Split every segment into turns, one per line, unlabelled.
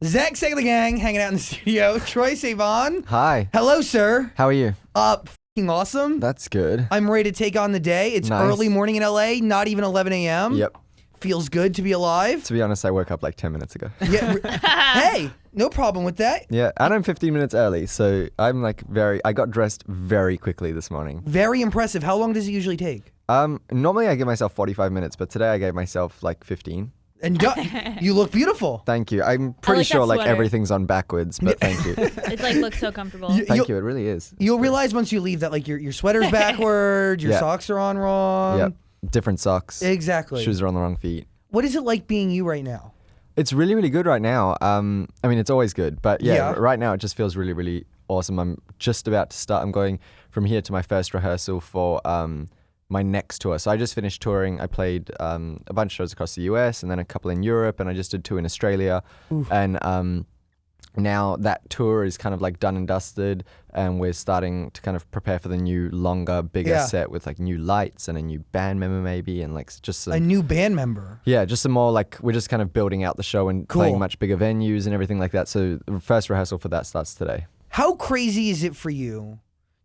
Zach Seg of the gang hanging out in the studio. Troye Sivan.
Hi.
Hello, sir.
How are you?
F***ing awesome.
That's good.
I'm ready to take on the day. It's
Nice.
early morning in LA, not even 11 a.m.
Yep.
Feels good to be alive.
To be honest, I woke up like 10 minutes ago.
Yeah. Hey, no problem with that.
Yeah, and I'm 15 minutes early, so I'm like I got dressed very quickly this morning.
Very impressive. How long does it usually take?
Normally I give myself 45 minutes, but today I gave myself like 15.
And you look beautiful.
Thank you. I'm pretty
like that
sure like
sweater.
everything's on backwards, but thank you.
It like looks so comfortable.
Thank you. It really is.
You'll realize once you leave that like your sweater's backwards, your
Yeah.
socks are on wrong.
Yep. Different socks.
Exactly.
Shoes are on the wrong feet.
What is it like being you right now?
It's really, really good right now. I mean, it's always good, but
Yeah.
right now it just feels really, really awesome. I'm just about to start. I'm going from here to my first rehearsal for my next tour. So I just finished touring. I played a bunch of shows across the US and then a couple in Europe, and I just did two in Australia.
Oof.
And now that tour is kind of like done and dusted, and we're starting to kind of prepare for the new, longer, bigger
Yeah.
set with like new lights and a new band member maybe, and like just some
A new band member.
yeah, just some more like we're just kind of building out the show and
Cool.
playing much bigger venues and everything like that. So the first rehearsal for that starts today.
How crazy is it for you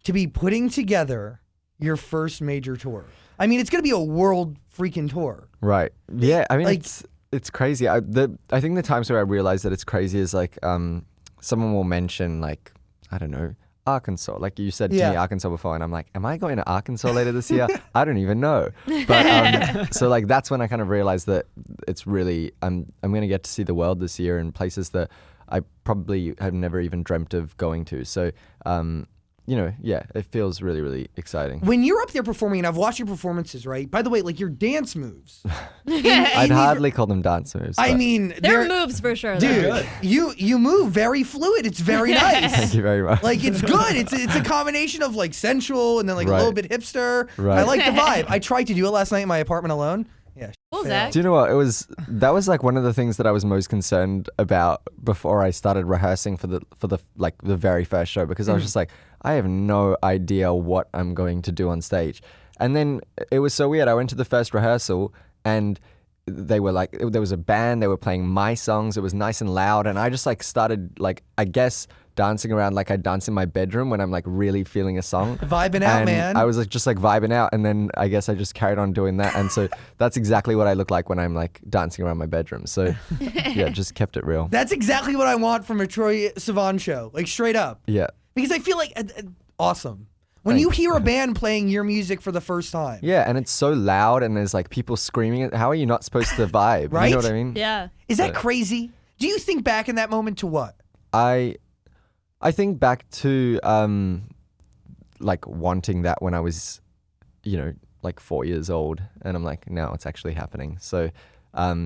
to be putting together your first major tour? I mean, it's going to be a world freaking tour.
Right. Yeah. I mean,
Like-
it's crazy. I think the times where I realize that it's crazy is like someone will mention like, I don't know, Arkansas. Like you said to
Yeah.
me Arkansas before, and I'm like, am I going to Arkansas later this year? I don't even know. But so like that's when I kind of realized that it's really I'm going to get to see the world this year in places that I probably have never even dreamt of going to. So yeah, it feels really, really exciting.
When you're up there performing, and I've watched your performances, right? By the way, like your dance moves.
I'd hardly call them dance moves.
I
but
mean,
They're
they're
moves for sure. though.
dude. You move very fluid. It's very nice.
Thank you very much.
Like it's good. It's a combination of like sensual and then like a
Right.
little bit hipster.
Right.
I like the vibe. I tried to do it last night in my apartment alone. Yeah.
Cool,
failed.
Zach.
Do you know what? That was like one of the things that I was most concerned about before I started rehearsing for the very first show, because I was just like, I have no idea what I'm going to do on stage. And then it was so weird. I went to the first rehearsal and they were like, there was a band, they were playing my songs. It was nice and loud. And I just like started like, I guess, dancing around like I dance in my bedroom when I'm like really feeling a song.
Vibing out,
And
man.
I was like just like vibing out, and then I guess I just carried on doing that. And so that's exactly what I look like when I'm like dancing around my bedroom. So yeah, just kept it real.
That's exactly what I want from a Troye Sivan show. Like straight up.
Yeah.
Because I feel like awesome. When you hear a band playing your music for the first time.
Yeah, and it's so loud and there's like people screaming. How are you not supposed to vibe?
Right?
You know what I mean?
Yeah.
Is that
Right.
crazy? Do you think back in that moment to what?
I think back to like wanting that when I was, like 4 years old, and I'm like, now it's actually happening. So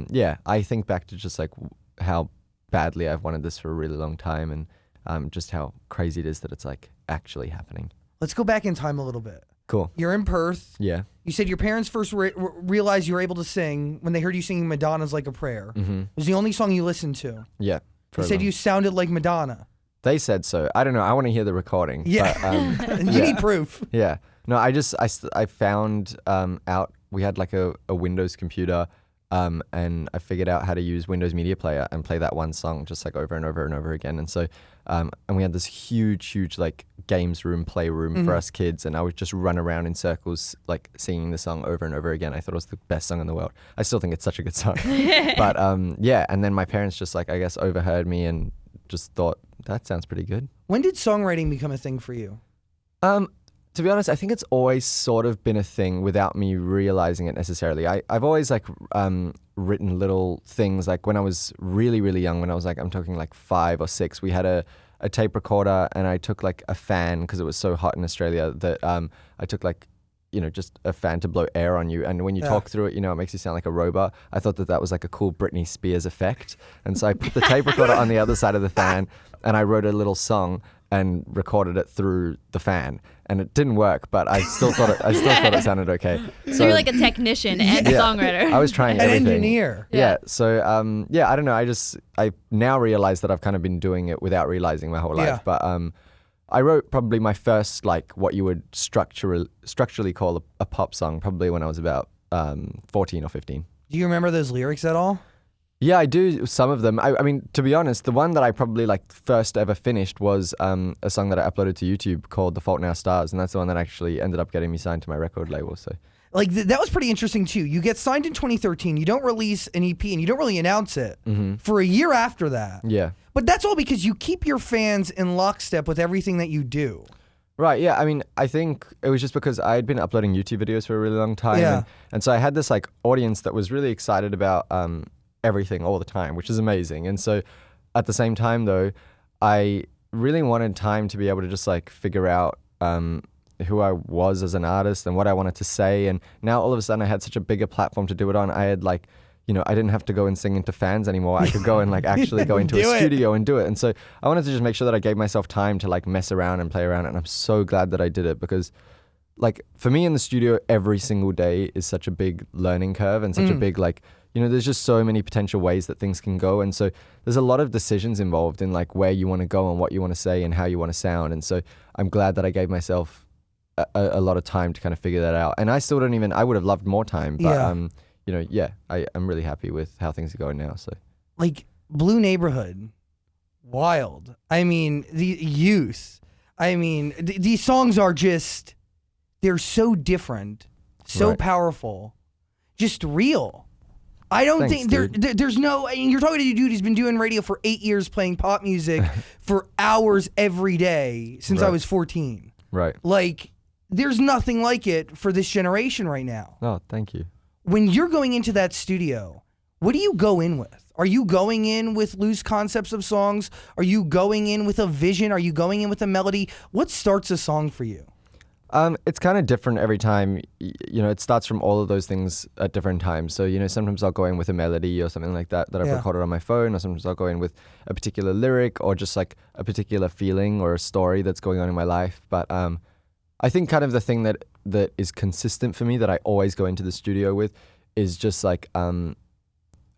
yeah, I think back to just like how badly I've wanted this for a really long time, and just how crazy it is that it's like actually happening.
Let's go back in time a little bit.
Cool.
You're in Perth.
Yeah.
You said your parents first realized you were able to sing when they heard you singing Madonna's Like a Prayer.
Mm-hmm.
It was the only song you listened to.
Yeah.
They said you sounded like Madonna.
They said so. I don't know. I want to hear the recording.
Yeah.
But,
You need proof.
Yeah. No, I found out we had like a Windows computer, and I figured out how to use Windows Media Player and play that one song just like over and over and over again. And so, and we had this huge like games room, playroom for us kids, and I would just run around in circles like singing the song over and over again. I thought it was the best song in the world. I still think it's such a good song. But yeah, and then my parents just like, I guess, overheard me and just thought, that sounds pretty good.
When did songwriting become a thing for you?
To be honest, I think it's always sort of been a thing without me realizing it necessarily. I've always like written little things. Like when I was really, really young, when I was like, I'm talking like 5 or 6, we had a tape recorder, and I took like a fan because it was so hot in Australia that I took like, just a fan to blow air on you. And when you talk through it, it makes you sound like a robot. I thought that was like a cool Britney Spears effect. And so I put the tape recorder on the other side of the fan, and I wrote a little song and recorded it through the fan. And it didn't work, but I still thought it sounded okay.
So you're like a technician and songwriter.
I was trying
An
everything.
engineer.
Yeah. So I don't know. I now realize that I've kind of been doing it without realizing my whole life.
Yeah.
But I wrote probably my first like what you would structurally call a pop song probably when I was about 14 or 15.
Do you remember those lyrics at all?
Yeah, I do some of them. I mean, to be honest, the one that I probably like first ever finished was a song that I uploaded to YouTube called "The Fault in Our Stars," and that's the one that actually ended up getting me signed to my record label. So,
Like that was pretty interesting too. You get signed in 2013. You don't release an EP, and you don't really announce it for a year after that.
yeah.
But that's all because you keep your fans in lockstep with everything that you do.
Right, yeah. I mean, I think it was just because I had been uploading YouTube videos for a really long time.
Yeah.
And so I had this like audience that was really excited about everything all the time, which is amazing. And so at the same time though, I really wanted time to be able to just like figure out who I was as an artist and what I wanted to say. And now all of a sudden I had such a bigger platform to do it on. I had like, you know, I didn't have to go and sing into fans anymore. I could go and like actually go into a studio and do it. And so I wanted to just make sure that I gave myself time to like mess around and play around. And I'm so glad that I did it because like for me in the studio, every single day is such a big learning curve and such a big like, you know, there's just so many potential ways that things can go. And so there's a lot of decisions involved in like where you want to go and what you want to say and how you want to sound. And so I'm glad that I gave myself a lot of time to kind of figure that out. And I still don't even, I would have loved more time, but you know, yeah, I'm really happy with how things are going now. So,
like Blue Neighborhood, wild. I mean, the youth. I mean, these songs are just, they're so different, so powerful, just real. I don't think there's no, I mean, you're talking to a dude who's been doing radio for 8 years, playing pop music for hours every day since I was 14.
Right.
Like, there's nothing like it for this generation right now.
Oh, thank you.
When you're going into that studio, what do you go in with? Are you going in with loose concepts of songs? Are you going in with a vision? Are you going in with a melody? What starts a song for you?
It's kind of different every time. You know, it starts from all of those things at different times. So, you know, sometimes I'll go in with a melody or something like that I've recorded on my phone, or sometimes I'll go in with a particular lyric or just like a particular feeling or a story that's going on in my life. But I think kind of the thing that is consistent for me that I always go into the studio with is just like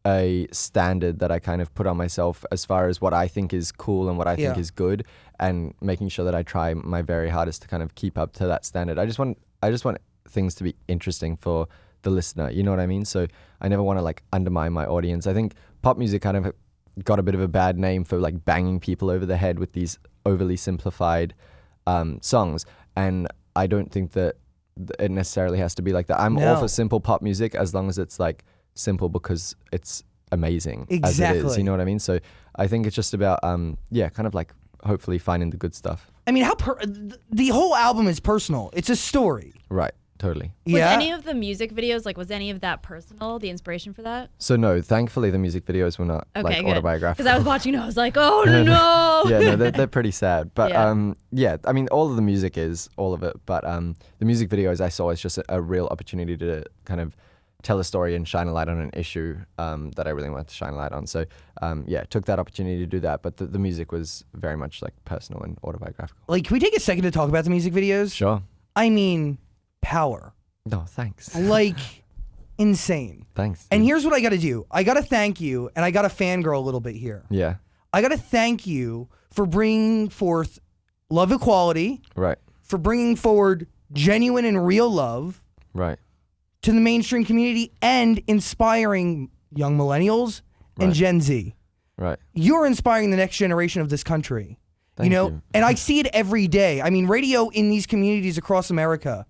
a standard that I kind of put on myself as far as what I think is cool and what I think is good, and making sure that I try my very hardest to kind of keep up to that standard. I just want things to be interesting for the listener, you know what I mean? So I never want to like undermine my audience. I think pop music kind of got a bit of a bad name for like banging people over the head with these overly simplified songs, and I don't think that it necessarily has to be like that. I'm all for simple pop music as long as it's like simple because it's amazing as it is, you know what I mean? So I think it's just about kind of like hopefully finding the good stuff.
I mean, the whole album is personal. It's a story.
Right, totally.
Was any of the music videos, like, was any of that personal, the inspiration for that?
So no, thankfully the music videos were not like autobiographical.
Because I was watching and I was like, oh no.
Yeah, no, they're pretty sad. But I mean, all of the music is, all of it. But the music videos I saw as just a real opportunity to kind of tell a story and shine a light on an issue that I really wanted to shine a light on. So took that opportunity to do that. But the music was very much like personal and autobiographical. Like,
can we take a second to talk about the music videos?
Sure.
I mean, power.
No, thanks.
Like, insane.
Thanks. Dude.
And here's what I got to do. I got to thank you, and I got to fangirl a little bit here.
Yeah.
I got to thank you for bringing forth love equality.
Right.
For bringing forward genuine and real love.
Right.
To the mainstream community and inspiring young millennials and Gen Z.
Right.
You're inspiring the next generation of this country.
Thank
you.
you.
And I see it every day. I mean, radio in these communities across America,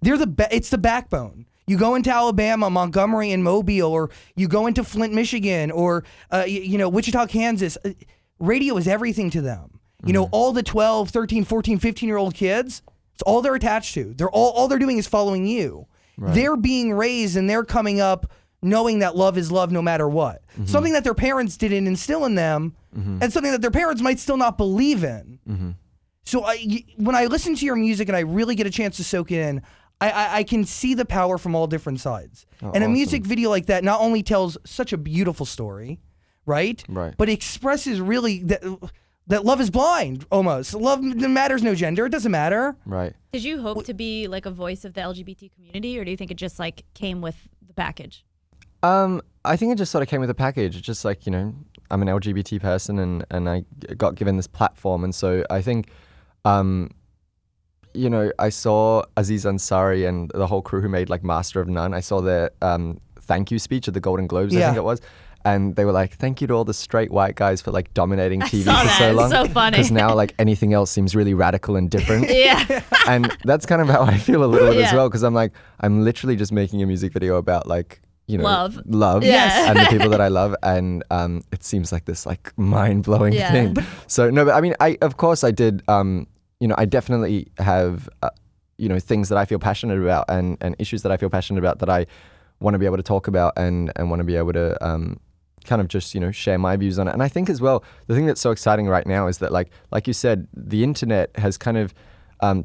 they're it's the backbone. You go into Alabama, Montgomery, and Mobile, or you go into Flint, Michigan, or Wichita, Kansas. Radio is everything to them. You know, all the 12, 13, 14, 15-year-old kids, it's all they're attached to. They're all they're doing is following you. Right. They're being raised and they're coming up knowing that love is love no matter what. Something that their parents didn't instill in them, and something that their parents might still not believe in. So when I listen to your music and I really get a chance to soak it in, I can see the power from all different sides. And a music video like that not only tells such a beautiful story, right? But expresses really that love is blind, almost. Love matters no gender. It doesn't matter.
Right.
Did you hope to be like a voice of the LGBT community, or do you think it just like came with the package?
I think it just sort of came with the package. It's just like, you know, I'm an LGBT person and I got given this platform. And so I think, you know, I saw Aziz Ansari and the whole crew who made like Master of None. I saw their thank you speech at the Golden Globes, I think it was. and they were like, thank you to all the straight white guys for like dominating TV
saw
for
that.
so long.
It's so funny.
Because now like anything else seems really radical and different.
Yeah.
And that's kind of how I feel a little bit as
Yeah.
well, because I'm like, I'm literally just making a music video about like, you know,
Love. Yes.
and the people that I love, and it seems like this like mind-blowing
Yeah.
thing. So no, but I mean, of course I did, you know, I definitely have, you know, things that I feel passionate about and issues that I feel passionate about that I want to be able to talk about and want to be able to kind of just, you know, share my views on it. And I think as well, the thing that's so exciting right now is that like you said, the internet has kind of,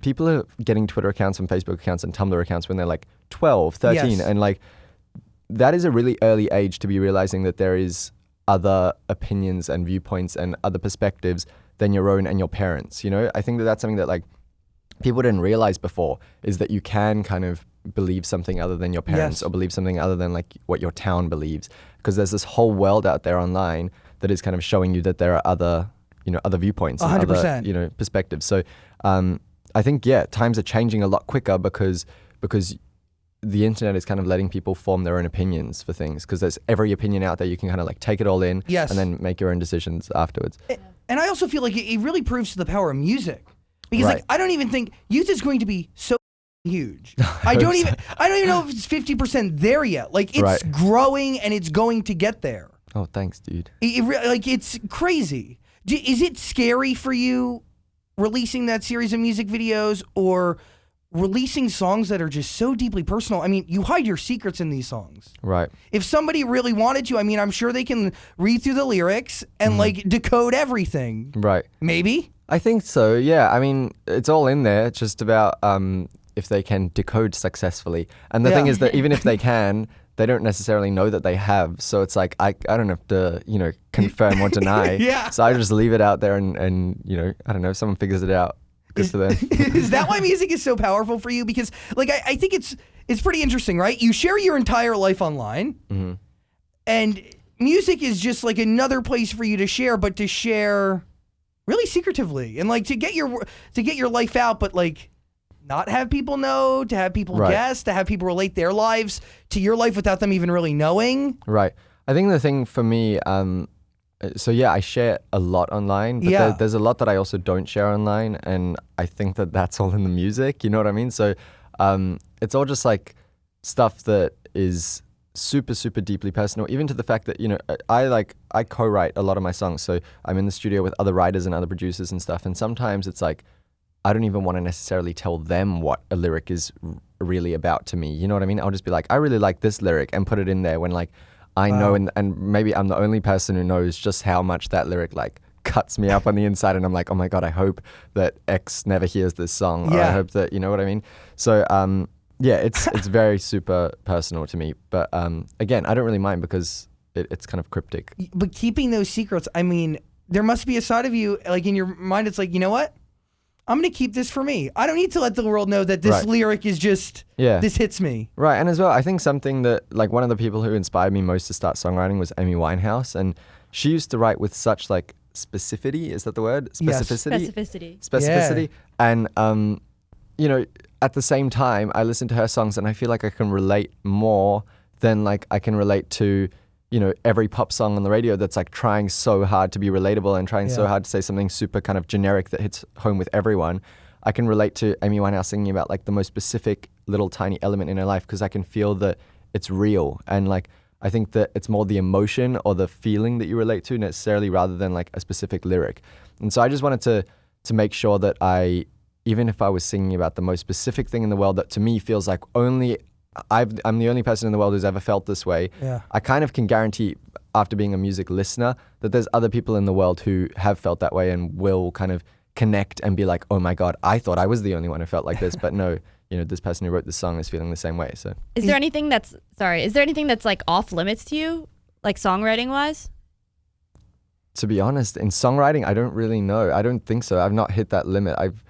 people are getting Twitter accounts and Facebook accounts and Tumblr accounts when they're like 12, 13.
Yes.
And like, that is a really early age to be realizing that there is other opinions and viewpoints and other perspectives than your own and your parents. You know, I think that that's something that like people didn't realize before, is that you can kind of believe something other than your parents,
Yes.
or believe something other than like what your town believes, because there's this whole world out there online that is kind of showing you that there are other, you know, other viewpoints and
100%.
other, you know, perspectives. So I think, yeah, times are changing a lot quicker because the internet is kind of letting people form their own opinions for things, because there's every opinion out there. You can kind of like take it all in
Yes.
and then make your own decisions afterwards.
And I also feel like it really proves to the power of music, because
Right.
like I don't even think youth is going to be so huge. I don't even know if it's 50% there yet. Like it's
Right.
growing and it's going to get there.
Oh, thanks, dude.
Like it's crazy. Is it scary for you releasing that series of music videos or releasing songs that are just so deeply personal? I mean, you hide your secrets in these songs.
Right.
If somebody really wanted to, I mean, I'm sure they can read through the lyrics and like decode everything.
Right.
Maybe.
I think so, yeah. I mean, it's all in there. It's just about if they can decode successfully. And the thing
Yeah.
is that even if they can, they don't necessarily know that they have. So it's like, I don't have to, you know, confirm or deny.
Yeah.
So I just leave it out there and, you know, I don't know, if someone figures it out, good for them.
Is that why music is so powerful for you? Because like I think it's pretty interesting, right? You share your entire life online, and music is just like another place for you to share, but to share really secretively and like to get your life out, but like not have people know, to have people
Right.
guess, to have people relate their lives to your life without them even really knowing.
Right. I think the thing for me, so yeah, I share a lot online, but
Yeah.
there's a lot that I also don't share online, and I think that that's all in the music, you know what I mean? So it's all just like stuff that is super, super deeply personal, even to the fact that, you know, I co-write a lot of my songs, so I'm in the studio with other writers and other producers and stuff, and sometimes it's like, I don't even want to necessarily tell them what a lyric is really about to me, you know what I mean? I'll just be like, I really like this lyric, and put it in there when like, I know, and maybe I'm the only person who knows just how much that lyric like cuts me up on the inside, and I'm like, oh my God, I hope that X never hears this song, or I
Yeah.
hope that, you know what I mean? So yeah, it's very super personal to me, but again, I don't really mind because it's kind of cryptic.
But keeping those secrets, I mean, there must be a side of you, like in your mind, it's like, you know what? I'm going to keep this for me. I don't need to let the world know that this
Right.
lyric is just,
Yeah.
this hits me.
Right, and as well, I think something that, like, one of the people who inspired me most to start songwriting was Amy Winehouse, and she used to write with such, like, specificity, is that the word?
Yes.
Specificity.
And, you know, at the same time, I listen to her songs, and I feel like I can relate more than, like, I can relate to, you know, every pop song on the radio that's, like, trying so hard to be relatable and trying so
Yeah.
hard to say something super kind of generic that hits home with everyone. I can relate to Amy Winehouse singing about like the most specific little tiny element in her life, because I can feel that it's real. And like, I think that it's more the emotion or the feeling that you relate to necessarily, rather than like a specific lyric. And so I just wanted to make sure that even if I was singing about the most specific thing in the world that to me feels like only I'm the only person in the world who's ever felt this way,
Yeah.
I kind of can guarantee, after being a music listener, that there's other people in the world who have felt that way and will kind of connect and be like, oh my God, I thought I was the only one who felt like this, but no, you know, this person who wrote this song is feeling the same way. So
Is there anything that's like off limits to you, like songwriting wise?
to be honest, in songwriting, I don't really know. I don't think so. I've not hit that limit. I've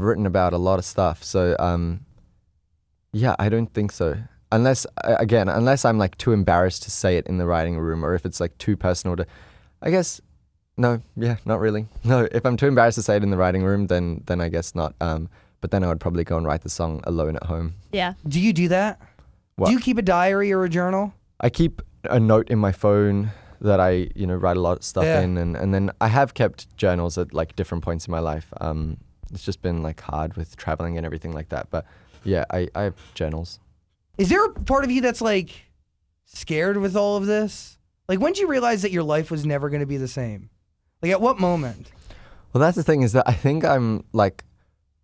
written about a lot of stuff. So yeah, I don't think so. Unless I'm like too embarrassed to say it in the writing room, or if it's like too personal to, I guess, no, yeah, not really. No, if I'm too embarrassed to say it in the writing room, then I guess not. But then I would probably go and write the song alone at home.
Yeah.
Do you do that?
What?
Do you keep a diary or a journal?
I keep a note in my phone that I, write a lot of stuff
Yeah.
in. And then I have kept journals at like different points in my life. It's just been like hard with traveling and everything like that. But yeah, I have journals.
Is there a part of you that's like scared with all of this? Like, when did you realize that your life was never going to be the same? Like, at what moment?
Well, that's the thing, is that I think I'm like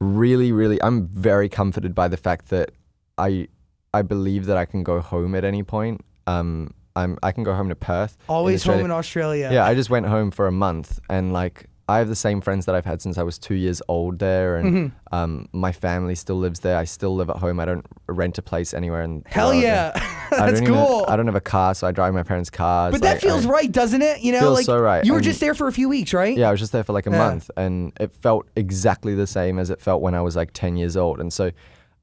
I'm very comforted by the fact that I believe that I can go home at any point. I can go home to Perth.
Always home in Australia.
Yeah, I just went home for a month, and like I have the same friends that I've had since I was 2 years old there, and my family still lives there. I still live at home. I don't rent a place anywhere. And
Hell yeah. That's cool.
I don't have a car, so I drive my parents' cars.
But that feels right, doesn't it?
Feels like so right.
You were just there for a few weeks, right?
Yeah, I was just there for like a month, and it felt exactly the same as it felt when I was like 10 years old. And so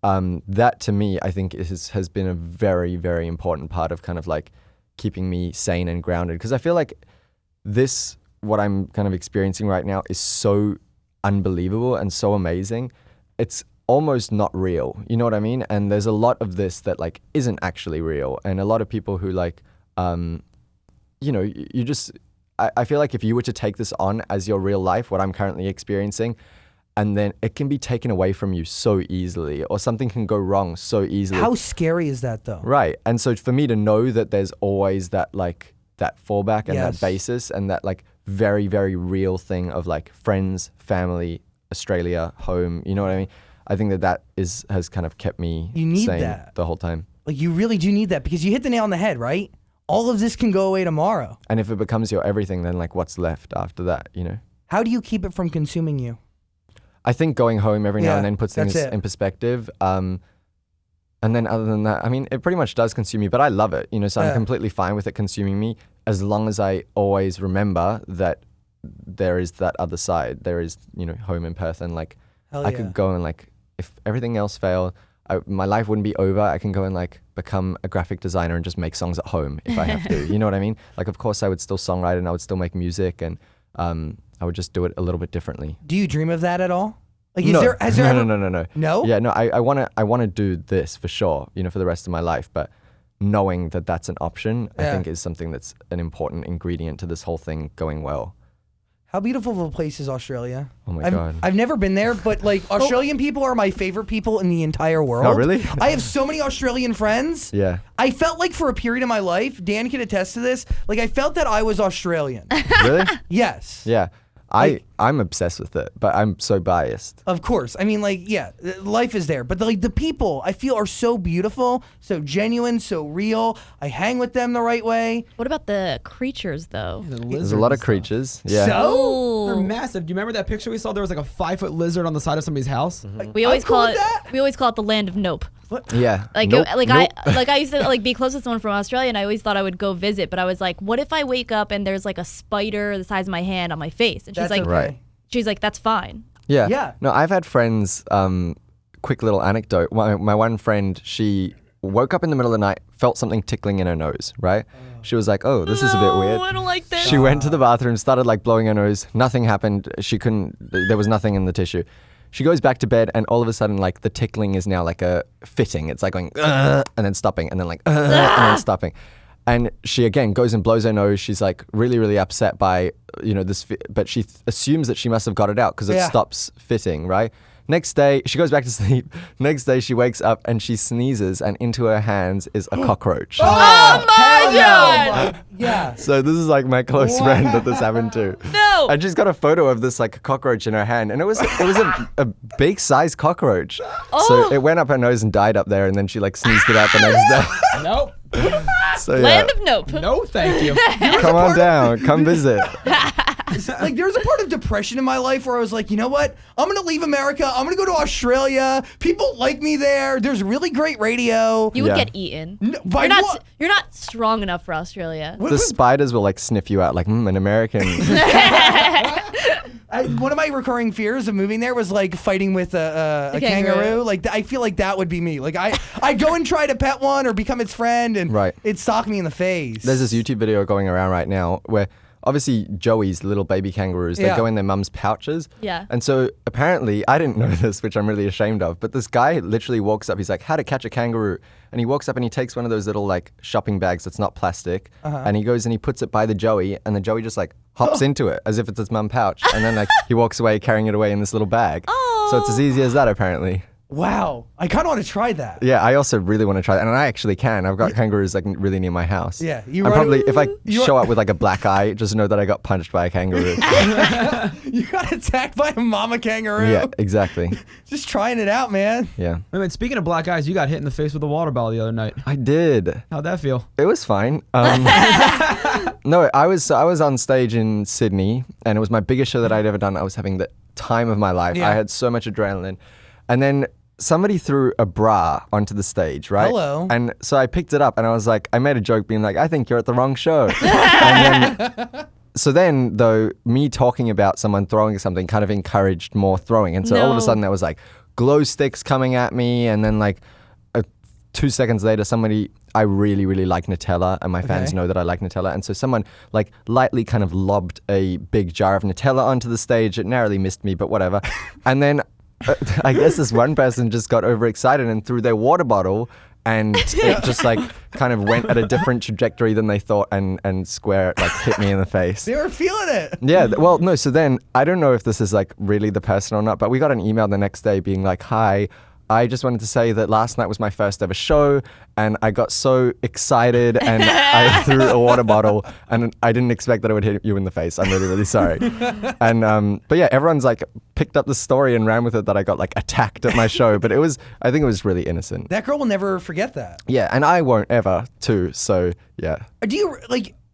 that to me, I think has been a very, very important part of kind of like keeping me sane and grounded. Because I feel like what I'm kind of experiencing right now is so unbelievable and so amazing. It's almost not real. You know what I mean? And there's a lot of this that like isn't actually real. And a lot of people who like, you just, I feel like if you were to take this on as your real life, what I'm currently experiencing, and then it can be taken away from you so easily, or something can go wrong so easily.
How scary is that though?
Right. And so for me to know that there's always that like that fallback and that basis and that like very, very real thing of like friends, family, Australia, home, you know what I mean? I think that has kind of kept me sane the whole time.
Like, you really do need that, because you hit the nail on the head, right? All of this can go away tomorrow.
And if it becomes your everything, then like what's left after that,
How do you keep it from consuming you?
I think going home every now and then puts things in perspective. And then other than that, I mean, it pretty much does consume me, but I love it, so I'm completely fine with it consuming me, as long as I always remember that there is that other side. There is, home in Perth, and like I could go and like, if everything else failed, my life wouldn't be over. I can go and like become a graphic designer and just make songs at home if I have to. You know what I mean? Like, of course I would still songwrite and I would still make music, and I would just do it a little bit differently.
Do you dream of that at all? Like,
no.
No?
No? Yeah, no, I want to do this for sure, for the rest of my life, but knowing that that's an option, I think is something that's an important ingredient to this whole thing going well.
How beautiful of a place is Australia?
Oh my God.
I've never been there, but like Australian people are my favorite people in the entire world.
Oh, really?
I have so many Australian friends.
Yeah.
I felt like for a period of my life, Dan can attest to this, like I felt that I was Australian.
Really?
Yes.
Yeah. I'm obsessed with it, but I'm so biased.
Of course. I mean, like, yeah, life is there. But the people I feel are so beautiful, so genuine, so real. I hang with them the right way.
What about the creatures, though?
There's a lot of creatures. Yeah.
So?
They're massive. Do you remember that picture we saw? There was like a 5-foot lizard on the side of somebody's house.
We always call it.
that.
We always call it the land of nope.
What?
Yeah.
Like,
Nope.
I used to like be close with someone from Australia, and I always thought I would go visit, but I was like, what if I wake up and there's like a spider the size of my hand on my face? And she's
That's
like,
okay.
Right.
she's like, that's fine.
Yeah.
Yeah.
No, I've had friends, quick little anecdote. My one friend, she woke up in the middle of the night, felt something tickling in her nose, right? She was like, oh, this is a bit weird.
I don't like this.
She went to the bathroom, started like blowing her nose. Nothing happened. There was nothing in the tissue. She goes back to bed, and all of a sudden, like, the tickling is now like a fitting. It's like going, and then stopping, and then like, and then stopping. And she again goes and blows her nose. She's like really, really upset by, this, but she assumes that she must have got it out because it stops fitting, right? Next day, she goes back to sleep. Next day, she wakes up and she sneezes, and into her hands is a cockroach.
Oh my God!
Yeah.
So this is like my close friend that this happened to.
No.
And she's got a photo of this like cockroach in her hand, and it was a big size cockroach.
Oh.
So it went up her nose and died up there, and then she like sneezed it out the next day.
Nope.
So yeah,
Land of nope.
No, thank you.
come on down, come visit.
Like, there's a part of depression in my life where I was like, you know what? I'm going to leave America. I'm going to go to Australia. People like me there. There's really great radio.
You would
Yeah.
get eaten.
By what?
You're not strong enough for Australia.
The spiders will like sniff you out like, an American.
One of my recurring fears of moving there was like fighting with a
kangaroo.
kangaroo. Like, I feel like that would be me. Like, I go and try to pet one or become its friend, and
Right.
it'd sock me in the face.
There's this YouTube video going around right now where obviously Joey's little baby kangaroos, they
Yeah.
go in their mum's pouches.
Yeah.
And so apparently, I didn't know this, which I'm really ashamed of, but this guy literally walks up, he's like, how to catch a kangaroo. And he walks up and he takes one of those little like shopping bags that's not plastic. And he goes and he puts it by the Joey, and the Joey just like hops into it as if it's his mum pouch. And then like he walks away carrying it away in this little bag. So it's as easy as that apparently.
Wow. I kind of want to try that.
Yeah, I also really want to try that, and I actually can. I've got kangaroos like really near my house.
Yeah,
I'm probably if I
you
show up with like a black eye, just know that I got punched by a kangaroo.
You got attacked by a mama kangaroo.
Yeah, exactly.
Just trying it out, man.
Yeah,
Wait a minute, speaking of black eyes, you got hit in the face with a water bottle the other night.
I did.
How'd that feel?
It was fine. No, I was on stage in Sydney, and it was my biggest show that I'd ever done. I was having the time of my life.
Yeah.
I had so much adrenaline, and then somebody threw a bra onto the stage, right?
Hello.
And so I picked it up, and I was like, I made a joke being like, I think you're at the wrong show. And then, so then, though, me talking about someone throwing something kind of encouraged more throwing, and so all of a
No.
sudden there was like glow sticks coming at me, and then like 2 seconds later, somebody, I really, really like Nutella, and my fans
Okay.
know that I like Nutella. And so someone like lightly kind of lobbed a big jar of Nutella onto the stage. It narrowly missed me, but whatever. And then I guess this one person just got overexcited and threw their water bottle, and it just like kind of went at a different trajectory than they thought, and square like hit me in the face.
They were feeling it.
Yeah, well, no, so then I don't know if this is like really the person or not, but we got an email the next day being like, hi, I just wanted to say that last night was my first ever show, and I got so excited and I threw a water bottle, and I didn't expect that it would hit you in the face. I'm really, really sorry. And but yeah, everyone's like picked up the story and ran with it that I got like attacked at my show, but I think it was really innocent.
That girl will never forget that.
Yeah, and I won't ever too. So yeah.
Do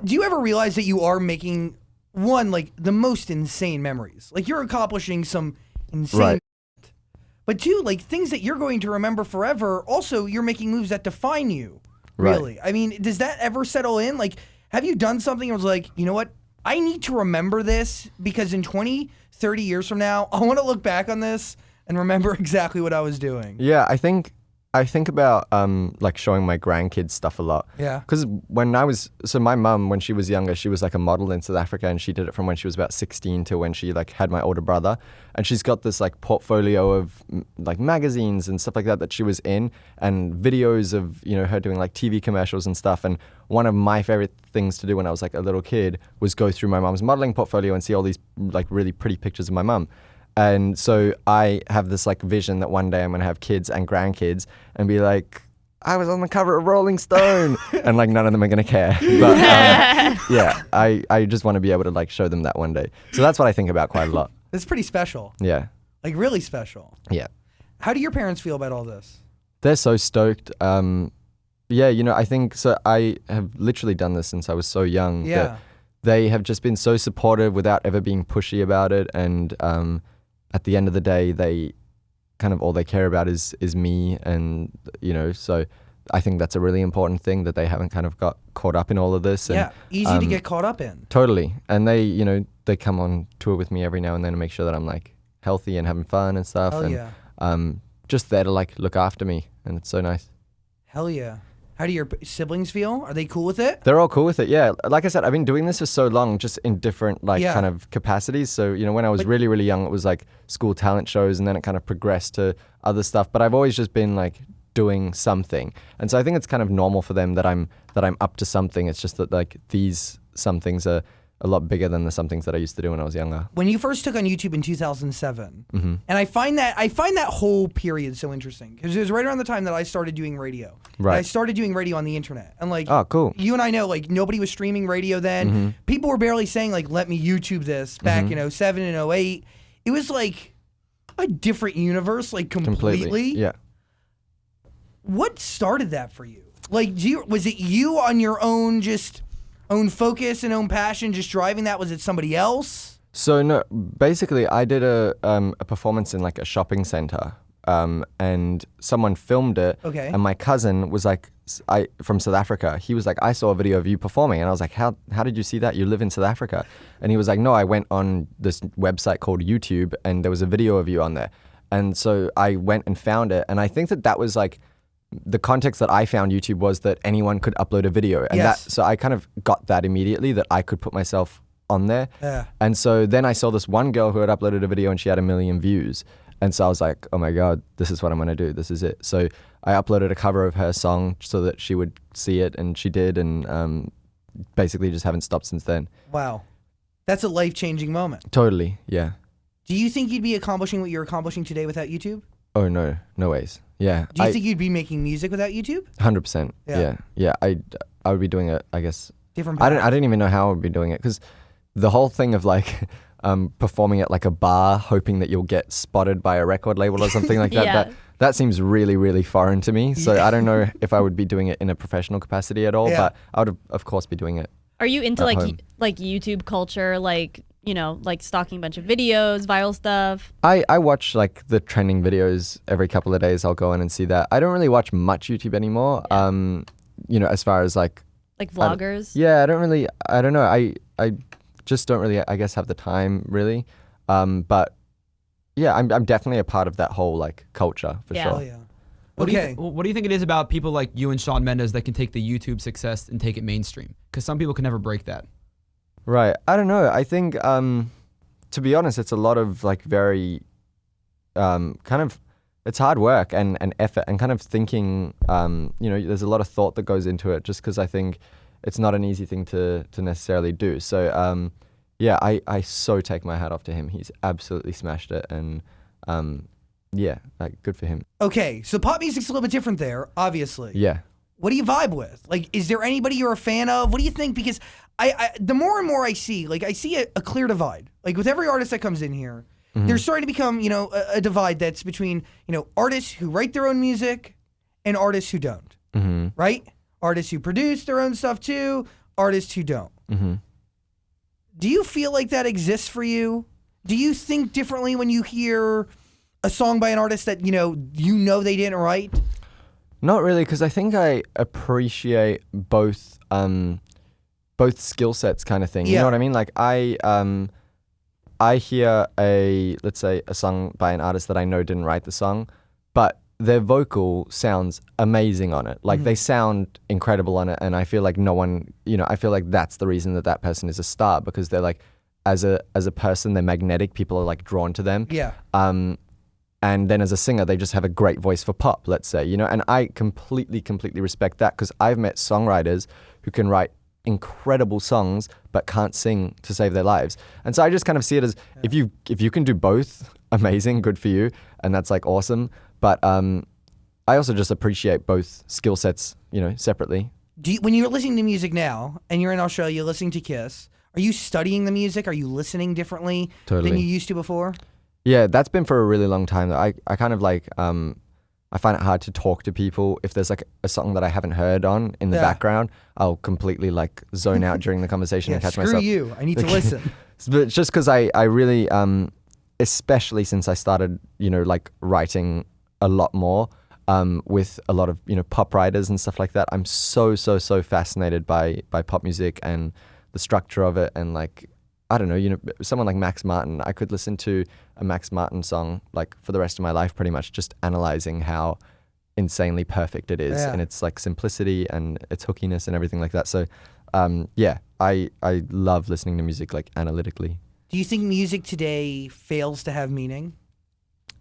you ever realize that you are making one like the most insane memories? Like you're accomplishing some insane
Right.
But two, like things that you're going to remember forever. Also, you're making moves that define you.
Right.
Really. I mean, does that ever settle in? Like, have you done something that was like, you know what? I need to remember this because in 20, 30 years from now, I want to look back on this and remember exactly what I was doing.
Yeah, I think about like showing my grandkids stuff a lot.
Yeah.
Because my mum, when she was younger, she was like a model in South Africa, and she did it from when she was about 16 to when she like had my older brother. And she's got this like portfolio of like magazines and stuff like that she was in, and videos of, you know, her doing like TV commercials and stuff. And one of my favorite things to do when I was like a little kid was go through my mom's modeling portfolio and see all these like really pretty pictures of my mum. And so I have this like vision that one day I'm going to have kids and grandkids and be like, I was on the cover of Rolling Stone, and like none of them are going to care. But yeah, I just want to be able to like show them that one day. So that's what I think about quite a lot.
It's pretty special.
Yeah.
Like really special.
Yeah.
How do your parents feel about all this?
They're so stoked. Yeah, you know, I think so. I have literally done this since I was so young.
Yeah.
That they have just been so supportive without ever being pushy about it. And at the end of the day, they kind of all they care about is me. And, you know, so I think that's a really important thing that they haven't kind of got caught up in all of this. And,
Yeah, easy to get caught up in.
Totally. And they, you know, they come on tour with me every now and then to make sure that I'm like healthy and having fun and stuff.
Hell
and
yeah.
just there to like look after me. And it's so nice.
Hell yeah. How do your siblings feel? Are they cool with it?
They're all cool with it, yeah. Like I said, I've been doing this for so long, just in different like
Yeah.
kind of capacities. So, you know, when I was really, really young, it was like school talent shows, and then it kind of progressed to other stuff. But I've always just been like doing something. And so I think it's kind of normal for them that I'm up to something. It's just that like these some things are a lot bigger than the some things that I used to do when I was younger.
When you first took on YouTube in 2007,
Mm-hmm.
and I find that whole period so interesting because it was right around the time that I started doing radio.
Right.
And I started doing radio on the internet, and like,
Oh, cool.
you and I know, like nobody was streaming radio then.
Mm-hmm.
People were barely saying like, "Let me YouTube this." Back in 07 and 08, it was like a different universe, like completely.
Yeah.
What started that for you? Like, was it you on your own, just own focus and own passion, just driving that? Was it somebody else?
So no, basically I did a performance in like a shopping center, and someone filmed it.
Okay.
And my cousin was like, from South Africa. He was like, I saw a video of you performing, and I was like, how did you see that? You live in South Africa? And he was like, no, I went on this website called YouTube, and there was a video of you on there. And so I went and found it, and I think that was like the context that I found YouTube was that anyone could upload a video, and
Yes.
so I kind of got that immediately, that I could put myself on there.
Yeah.
And so then I saw this one girl who had uploaded a video and she had 1 million views. And so I was like, oh my God, this is what I'm going to do. This is it. So I uploaded a cover of her song so that she would see it, and she did, and basically just haven't stopped since then.
Wow. That's a life-changing moment.
Totally, yeah.
Do you think you'd be accomplishing what you're accomplishing today without YouTube?
Oh, no ways. Yeah.
Do you think you'd be making music without YouTube?
100%. Yeah. I would be doing it, I guess.
Different
I
path.
didn't even know how I would be doing it, because the whole thing of like performing at like a bar hoping that you'll get spotted by a record label or something like that,
Yeah.
that seems really, really foreign to me. So I don't know if I would be doing it in a professional capacity at all,
Yeah.
but I would of course be doing it.
Are you into
At
like
home.
like YouTube culture, like, you know, like stalking a bunch of videos, viral stuff?
I watch like the trending videos every couple of days. I'll go in and see that. I don't really watch much YouTube anymore. You know, as far as like
Vloggers?
yeah, I don't know. I just don't really, I guess, have the time really. But yeah, I'm definitely a part of that whole like culture for
Yeah.
sure.
Oh, yeah.
What
Okay.
do you think it is about people like you and Shawn Mendes that can take the YouTube success and take it mainstream? Because some people can never break that.
Right. I don't know. I think, to be honest, it's a lot of like very kind of, it's hard work and effort and kind of thinking, you know, there's a lot of thought that goes into it, just because I think it's not an easy thing to necessarily do. So, yeah, I so take my hat off to him. He's absolutely smashed it, and yeah, like good for him.
Okay, so pop music's a little bit different there, obviously.
Yeah.
What do you vibe with? Like, is there anybody you're a fan of? What do you think? Because I the more and more I see, like, I see a clear divide. Like, with every artist that comes in here, there's starting to become, you know, a divide that's between, you know, artists who write their own music and artists who don't, right? Artists who produce their own stuff too, artists who don't. Do you feel like that exists for you? Do you think differently when you hear a song by an artist that, you know they didn't write?
Not really, because I think I appreciate both skill sets kind of thing. You
Yeah.
know what I mean? Like I hear let's say a song by an artist that I know didn't write the song, but their vocal sounds amazing on it. Like they sound incredible on it, and I feel like no one, you know, I feel like that's the reason that person is a star, because they're like, as a person, they're magnetic. People are like drawn to them.
Yeah.
And then as a singer, they just have a great voice for pop, let's say, you know, and I completely respect that, because I've met songwriters who can write incredible songs but can't sing to save their lives. And so I just kind of see it as if you can do both, amazing, good for you, and that's like awesome. But I also just appreciate both skill sets, you know, separately.
When you're listening to music now and you're in Australia listening to Kiss, are you studying the music? Are you listening differently than
Totally.
you used to before?
Yeah, that's been for a really long time. I kind of like, I find it hard to talk to people if there's like a song that I haven't heard on in the
Yeah.
background. I'll completely like zone out during the conversation and catch
screw
myself.
you. I need to listen.
But just because I really, especially since I started, you know, like writing a lot more with a lot of, you know, pop writers and stuff like that, I'm so fascinated by pop music and the structure of it. And like, I don't know, you know, someone like Max Martin, I could listen to a Max Martin song like for the rest of my life, pretty much just analyzing how insanely perfect it is.
Yeah.
And it's like simplicity and its hookiness and everything like that. So yeah, I love listening to music like analytically.
Do you think music today fails to have meaning?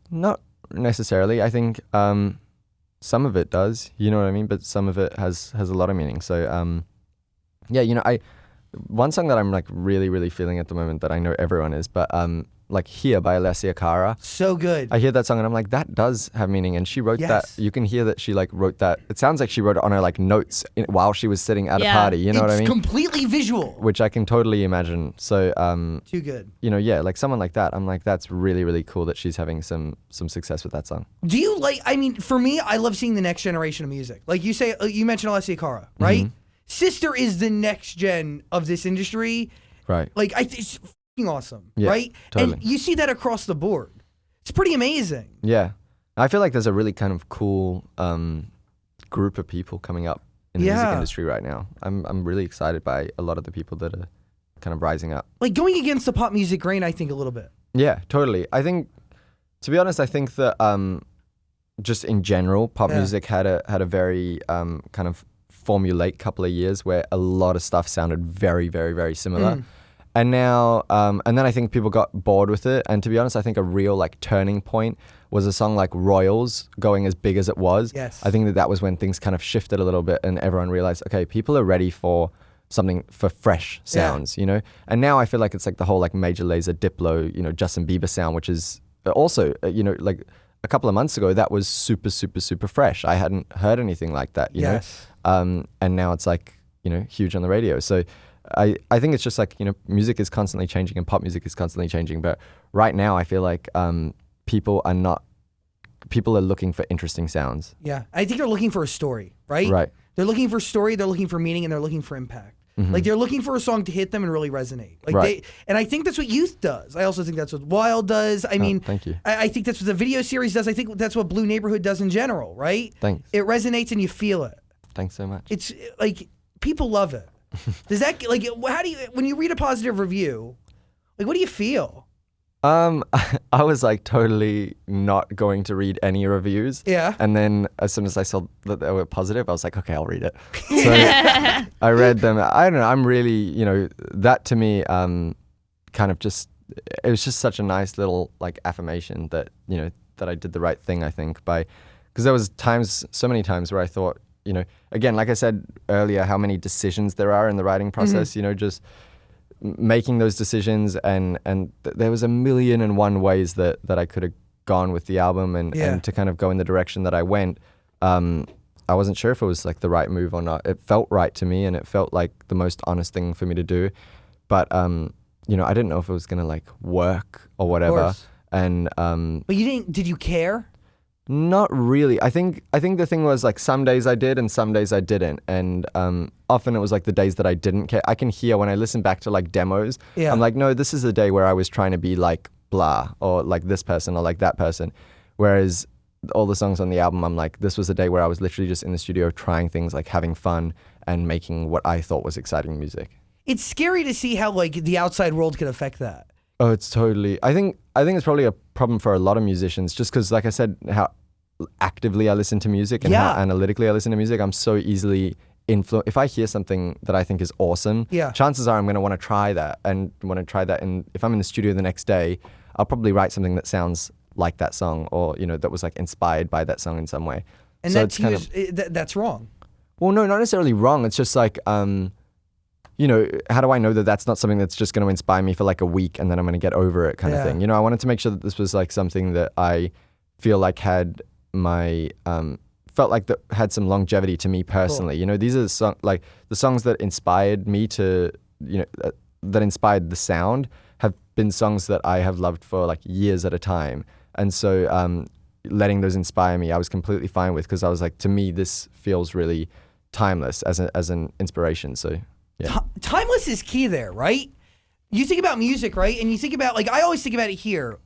Not necessarily. I think some of it does, you know what I mean? But some of it has a lot of meaning. So yeah, you know, one song that I'm like really feeling at the moment that I know everyone is, but like Here by Alessia Cara.
So good.
I hear that song and I'm like, that does have meaning. And she wrote
Yes.
that. You can hear that she like wrote that. It sounds like she wrote it on her like notes while she was sitting at a
Yeah.
party. You know what I
It's
mean?
completely visual.
Which I can totally imagine. So
Too good.
you know, yeah, like someone like that, I'm like, that's really cool that she's having some success with that song.
Do you like, I mean, for me, I love seeing the next generation of music. Like you say, you mentioned Alessia Cara, right? Sister is the next gen of this industry.
Right.
Like, it's f***ing awesome,
Yeah,
right?
totally.
And you see that across the board. It's pretty amazing.
Yeah. I feel like there's a really kind of cool group of people coming up in the music
Yeah.
industry right now. I'm really excited by a lot of the people that are kind of rising up.
Like, going against the pop music grain, I think, a little bit.
Yeah, totally. I think, to be honest, I think that just in general, pop
Yeah.
music had a very kind of formulaic couple of years where a lot of stuff sounded very similar. And now, and then I think people got bored with it. And to be honest, I think a real like turning point was a song like Royals going as big as it was.
Yes.
I think that was when things kind of shifted a little bit and everyone realized, okay, people are ready for something for fresh sounds, you know? And now I feel like it's like the whole like Major Lazer, Diplo, you know, Justin Bieber sound, which is also, you know, like a couple of months ago, that was super, super, super fresh. I hadn't heard anything like that, you know? And now it's like, you know, huge on the radio. So I think it's just like, you know, music is constantly changing and pop music is constantly changing. But right now I feel like people are looking for interesting sounds.
Yeah. I think they're looking for a story, right?
Right.
They're looking for story, they're looking for meaning, and they're looking for impact. Like they're looking for a song to hit them and really resonate. Like and I think that's what Youth does. I also think that's what Wild does. I mean,
thank you.
I think that's what the video series does. I think that's what Blue Neighborhood does in general, right?
Thanks.
It resonates and you feel it.
Thanks so much.
It's like people love it. Does that like how do you when you read a positive review, like what do you feel?
I was like totally not going to read any reviews.
Yeah.
And then as soon as I saw that they were positive, I was like, okay, I'll read it. So I read them. I don't know. I'm really, you know, that to me, kind of just, it was just such a nice little like affirmation that, you know, that I did the right thing, I think, because there was so many times where I thought, you know, again, like I said earlier, how many decisions there are in the writing process, you know, just making those decisions and there was a million and one ways that I could have gone with the album and to kind of go in the direction that I went. I wasn't sure if it was like the right move or not. It felt right to me and it felt like the most honest thing for me to do. But, you know, I didn't know if it was going to like work or whatever. And,
but did you care?
Not really. I think the thing was like some days I did and some days I didn't. And often it was like the days that I didn't care. I can hear when I listen back to like demos, I'm like, no, this is the day where I was trying to be like blah or like this person or like that person. Whereas all the songs on the album, I'm like, this was a day where I was literally just in the studio trying things, like having fun and making what I thought was exciting music.
It's scary to see how like the outside world could affect that.
Oh, it's totally. I think it's probably a problem for a lot of musicians, just because, like I said, how actively I listen to music and how analytically I listen to music. I'm so easily influenced. If I hear something that I think is awesome, chances are I'm going to want to try that and And if I'm in the studio the next day, I'll probably write something that sounds like that song, or you know, that was like inspired by that song in some way.
And so that's wrong.
Well, no, not necessarily wrong. It's just like. You know, how do I know that that's not something that's just going to inspire me for like a week and then I'm going to get over it kind of thing? You know, I wanted to make sure that this was like something that I feel like had felt like that had some longevity to me personally. Cool. You know, these are like the songs that inspired me to, you know, that inspired the sound have been songs that I have loved for like years at a time. And so letting those inspire me, I was completely fine with, because I was like, to me, this feels really timeless as an inspiration. So. Yeah.
Timeless is key there, right? You think about music, right? And you think about, like, I always think about it here.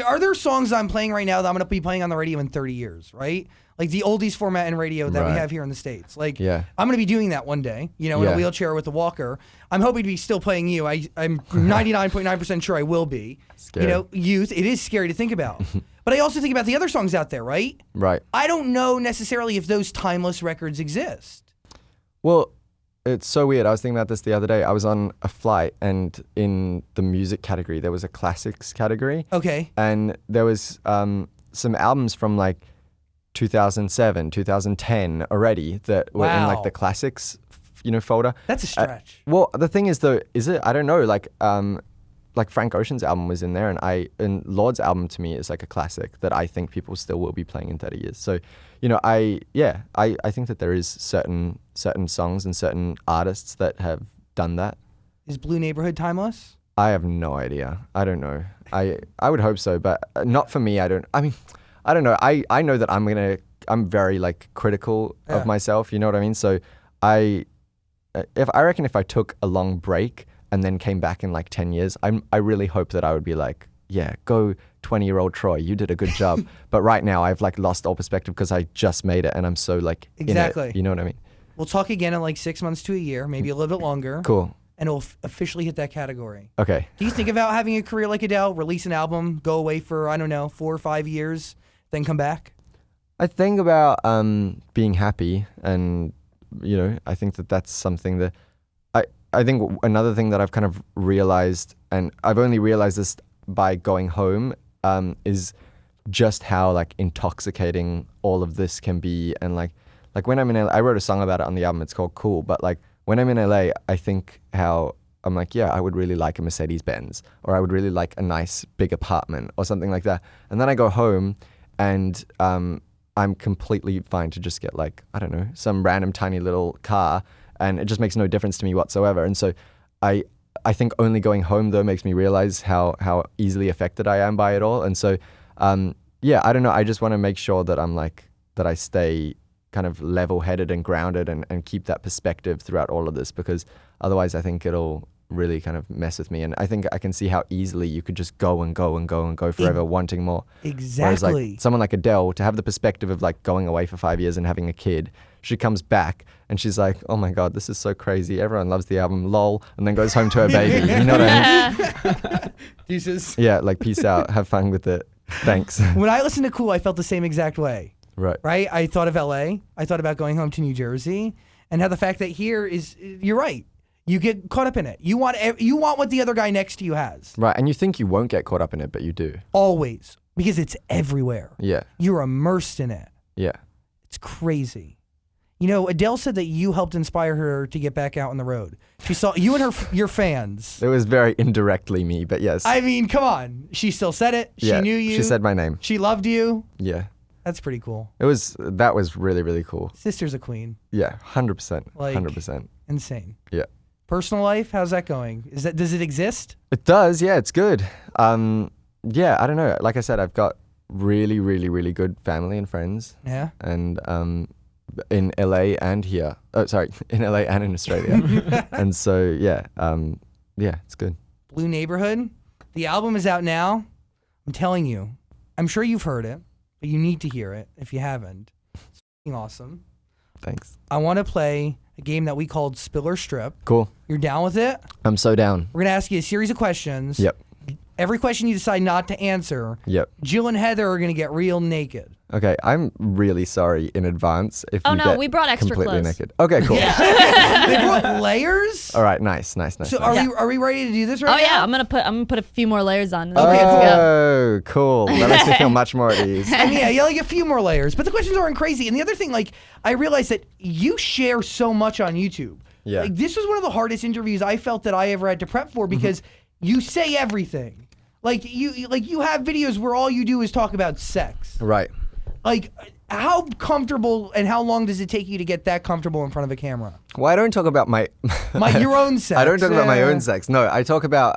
Are there songs I'm playing right now that I'm going to be playing on the radio in 30 years, right? Like the oldies format in radio that we have here in the States. Like, I'm going to be doing that one day, you know, in a wheelchair with a walker. I'm hoping to be still playing you. I'm 99.9% sure I will be. Scary. You know, Youth, it is scary to think about. But I also think about the other songs out there, right?
Right.
I don't know necessarily if those timeless records exist.
Well, it's so weird. I was thinking about this the other day. I was on a flight and in the music category, there was a classics category.
Okay.
And there was some albums from like 2007, 2010 already that were in like the classics, you know, folder.
That's a stretch.
Well, the thing is though, I don't know, like Frank Ocean's album was in there, and Lord's album to me is like a classic that I think people still will be playing in 30 years. So, you know, I think that there is certain songs and certain artists that have done that.
Is Blue Neighborhood timeless?
I have no idea. I don't know. I would hope so, but not for me. I don't know. I know that I'm very like critical of myself. You know what I mean? So I reckon if I took a long break and then came back in like 10 years, I really hope that I would be like, yeah, go 20-year-old Troye, you did a good job. But right now I've like lost all perspective because I just made it and I'm so like
exactly.
in it, you know what I mean?
We'll talk again in like 6 months to a year, maybe a little bit longer.
Cool.
And it'll officially hit that category.
Okay.
Do you think about having a career like Adele, release an album, go away for, I don't know, 4 or 5 years, then come back?
I think about being happy, and, you know, I think that that's something that I think another thing that I've kind of realized, and I've only realized this by going home, is just how like intoxicating all of this can be. And like when I'm in LA, I wrote a song about it on the album. It's called Cool. But like when I'm in LA, I think how I'm like, yeah, I would really like a Mercedes Benz, or I would really like a nice big apartment or something like that. And then I go home and I'm completely fine to just get like, I don't know, some random tiny little car, and it just makes no difference to me whatsoever. And so I think only going home though makes me realize how easily affected I am by it all. And so yeah, I don't know. I just want to make sure that that I stay kind of level-headed and grounded and keep that perspective throughout all of this, because otherwise I think it'll really kind of mess with me. And I think I can see how easily you could just go and go and go and go forever wanting more.
Exactly.
Whereas like someone like Adele, to have the perspective of like going away for 5 years and having a kid, she comes back and she's like, oh my God, this is so crazy. Everyone loves the album, lol. And then goes home to her baby. You know what I mean?
Jesus.
Yeah, like peace out. Have fun with it. Thanks.
When I listened to Cool, I felt the same exact way.
Right.
Right? I thought of LA. I thought about going home to New Jersey, and how the fact that here is, you're right. You get caught up in it. You want what the other guy next to you has.
Right. And you think you won't get caught up in it, but you do.
Always. Because it's everywhere.
Yeah.
You're immersed in it.
Yeah.
It's crazy. You know, Adele said that you helped inspire her to get back out on the road. She saw you and your fans.
It was very indirectly me, but yes.
I mean, come on. She still said it. She knew you.
She said my name.
She loved you.
Yeah.
That's pretty cool.
That was really, really cool.
Sister's a queen.
Yeah, 100%.
Like,
100%.
Insane.
Yeah.
Personal life, how's that going? Does it exist?
It does, yeah, it's good. Yeah, I don't know. Like I said, I've got really, really, really good family and friends.
Yeah.
And in LA and here. Oh, sorry, in LA and in Australia. And so, yeah, it's good.
Blue Neighborhood. The album is out now. I'm telling you. I'm sure you've heard it, but you need to hear it if you haven't. It's f***ing awesome.
Thanks.
I want to play a game that we called Spill or Strip.
Cool.
You're down with it?
I'm so down.
We're going to ask you a series of questions.
Yep.
Every question you decide not to answer,
Yep.
Jill and Heather are going to get real naked.
Okay, I'm really sorry in advance if you get
we brought extra
completely
clothes.
naked. Okay, cool.
They brought layers?
All right, nice.
So are we ready to do this right
Oh
now?
yeah, I'm gonna put a few more layers on.
Oh, cool. That makes me feel much more at ease.
I mean, yeah, like a few more layers. But the questions aren't crazy. And the other thing, like, I realized that you share so much on YouTube.
Yeah.
Like, this was one of the hardest interviews I felt that I ever had to prep for, because you say everything. Like you have videos where all you do is talk about sex.
Right.
Like, how comfortable and how long does it take you to get that comfortable in front of a camera?
Well, I don't talk about
your own sex.
I don't talk about my own sex. No, I talk about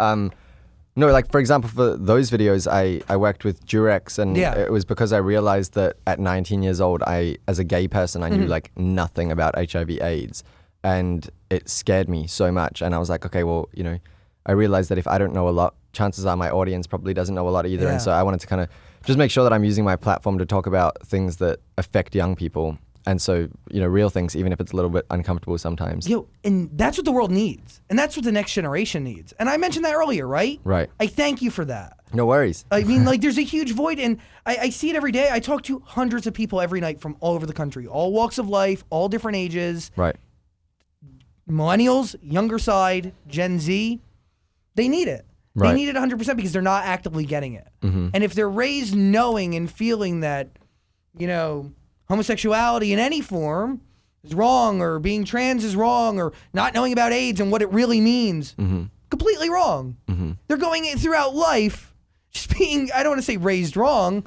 no, like for example, for those videos, I worked with Durex, and it was because I realized that at 19 years old, as a gay person, I knew like nothing about HIV/AIDS, and it scared me so much. And I was like, okay, well, you know, I realized that if I don't know a lot, chances are my audience probably doesn't know a lot either.
Yeah.
And so I wanted to kind of just make sure that I'm using my platform to talk about things that affect young people. And so, you know, real things, even if it's a little bit uncomfortable sometimes.
Yo, and that's what the world needs. And that's what the next generation needs. And I mentioned that earlier, right?
Right.
I thank you for that.
No worries.
I mean, like, there's a huge void, and I see it every day. I talk to hundreds of people every night from all over the country, all walks of life, all different ages.
Right.
Millennials, younger side, Gen Z, they need it.
Right.
They need it 100% because they're not actively getting it.
Mm-hmm.
And if they're raised knowing and feeling that, you know, homosexuality in any form is wrong, or being trans is wrong, or not knowing about AIDS and what it really means, completely wrong. They're going throughout life just being, I don't want to say raised wrong,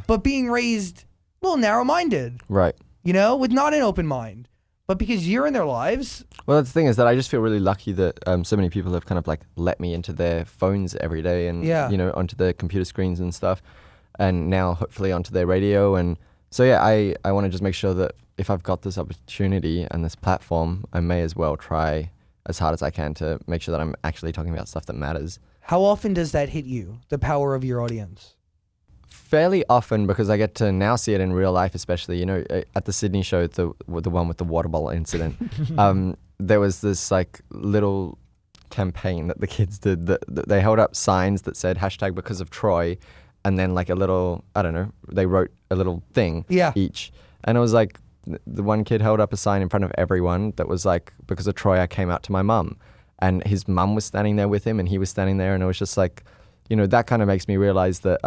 but being raised a little narrow-minded.
Right.
You know, with not an open mind. But because you're in their lives.
Well, the thing is that I just feel really lucky that so many people have kind of like let me into their phones every day, and you know, onto their computer screens and stuff, and now hopefully onto their radio. And so yeah, I want to just make sure that if I've got this opportunity and this platform, I may as well try as hard as I can to make sure that I'm actually talking about stuff that matters.
How often does that hit you, the power of your audience?
Fairly often, because I get to now see it in real life, especially, you know, at the Sydney show, the one with the water bottle incident, there was this like little campaign that the kids did that they held up signs that said hashtag because of Troye, and then like a little, I don't know, they wrote a little thing each. And it was like, the one kid held up a sign in front of everyone that was like, because of Troye, I came out to my mum. and his mum was standing there with him, and he was standing there, and it was just like, you know, that kind of makes me realize that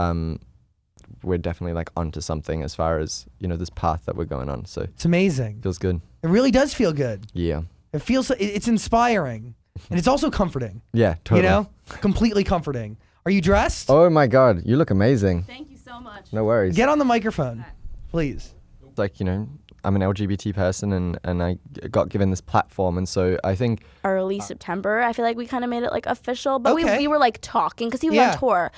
we're definitely like onto something as far as, you know, this path that we're going on. So
It's amazing.
feels good.
It really does feel good.
Yeah.
It feels, it's inspiring. And it's also comforting.
Yeah, totally.
You know? Completely comforting. Are you dressed?
Oh my God, you look amazing.
Thank you so much.
No worries.
Get on the microphone, please.
Like, you know, I'm an LGBT person, and I got given this platform, and so I think
Early September, I feel like we kind of made it like official, but
Okay.
we were like talking because he was
Yeah.
on tour.